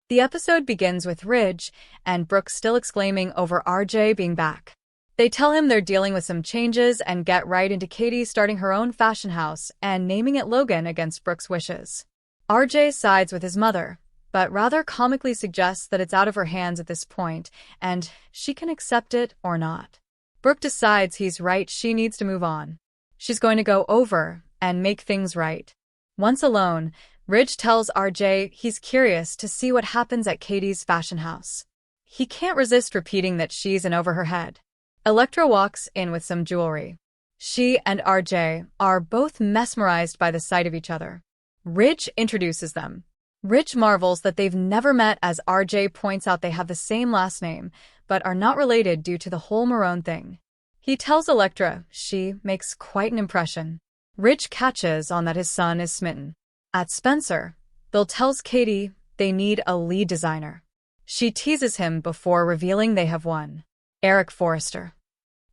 The episode begins with Ridge and Brooke still exclaiming over RJ being back. They tell him they're dealing with some changes and get right into Katie starting her own fashion house and naming it Logan against Brooke's wishes. RJ sides with his mother, but rather comically suggests that it's out of her hands at this point and she can accept it or not. Brooke decides he's right, she needs to move on. She's going to go over and make things right. Once alone, Ridge tells RJ he's curious to see what happens at Katie's fashion house. He can't resist repeating that she's in over her head. Electra walks in with some jewelry. She and RJ are both mesmerized by the sight of each other. Ridge introduces them. Ridge marvels that they've never met as RJ points out they have the same last name, but are not related due to the whole Marone thing. He tells Electra she makes quite an impression. Ridge catches on that his son is Smitten. At Spencer, Bill tells Katie they need a lead designer. She teases him before revealing they have one. Eric Forrester.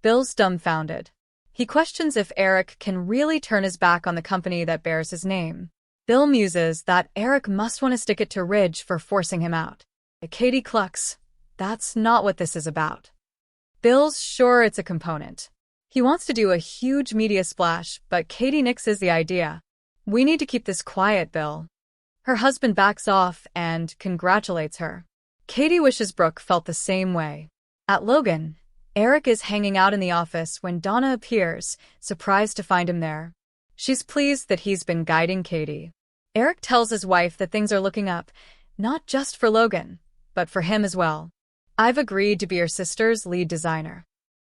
Bill's dumbfounded. He questions if Eric can really turn his back on the company that bears his name. Bill muses that Eric must want to stick it to Ridge for forcing him out. Katie clucks. That's not what this is about. Bill's sure it's a component. He wants to do a huge media splash, but Katie nixes the idea. We need to keep this quiet, Bill. Her husband backs off and congratulates her. Katie wishes Brooke felt the same way. At Logan, Eric is hanging out in the office when Donna appears, surprised to find him there. She's pleased that he's been guiding Katie. Eric tells his wife that things are looking up, not just for Logan, but for him as well. I've agreed to be your sister's lead designer.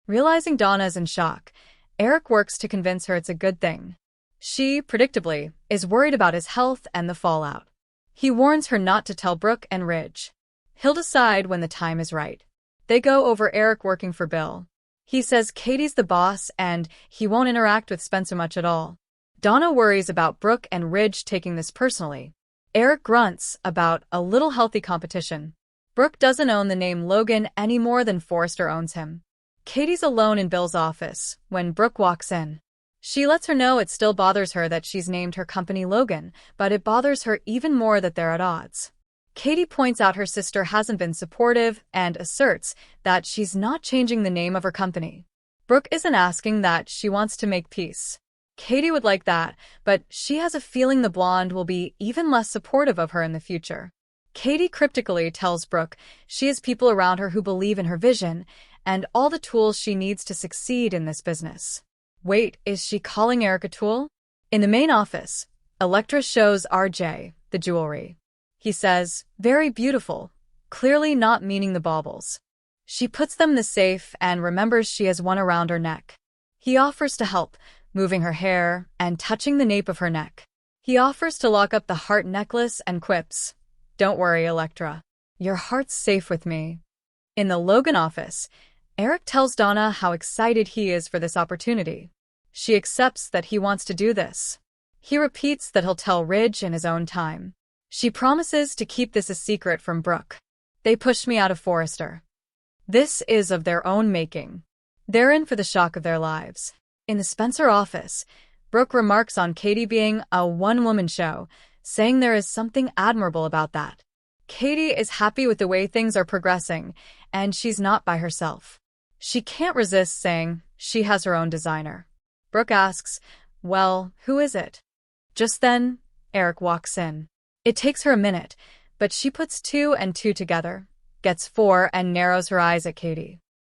Realizing Donna's in shock, Eric works to convince her it's a good thing. She, predictably, is worried about his health and the fallout. He warns her not to tell Brooke and Ridge. He'll decide when the time is right. They go over Eric working for Bill. He says Katie's the boss and he won't interact with Spencer much at all. Donna worries about Brooke and Ridge taking this personally. Eric grunts about a little healthy competition. Brooke doesn't own the name Logan any more than Forrester owns him. Katie's alone in Bill's office when Brooke walks in. She lets her know it still bothers her that she's named her company Logan, but it bothers her even more that they're at odds. Katie points out her sister hasn't been supportive and asserts that she's not changing the name of her company. Brooke isn't asking that, she wants to make peace. Katie would like that, but she has a feeling the blonde will be even less supportive of her in the future. Katie cryptically tells Brooke she has people around her who believe in her vision and all the tools she needs to succeed in this business. Wait, is she calling Eric a tool? In the main office, Electra shows RJ the jewelry. He says, very beautiful, clearly not meaning the baubles. She puts them in the safe and remembers she has one around her neck. He offers to help, moving her hair and touching the nape of her neck. He offers to lock up the heart necklace and quips, don't worry, Electra. Your heart's safe with me. In the Logan office, Eric tells Donna how excited he is for this opportunity. She accepts that he wants to do this. He repeats that he'll tell Ridge in his own time. She promises to keep this a secret from Brooke. They pushed me out of Forrester. This is of their own making. They're in for the shock of their lives. In the Spencer office, Brooke remarks on Katie being a one-woman show, saying there is something admirable about that. Katie is happy with the way things are progressing, and she's not by herself. She can't resist saying she has her own designer. Brooke asks, well, who is it? Just then, Eric walks in. It takes her a minute, but she puts 2 and 2 together, gets 4 and narrows her eyes at Katie.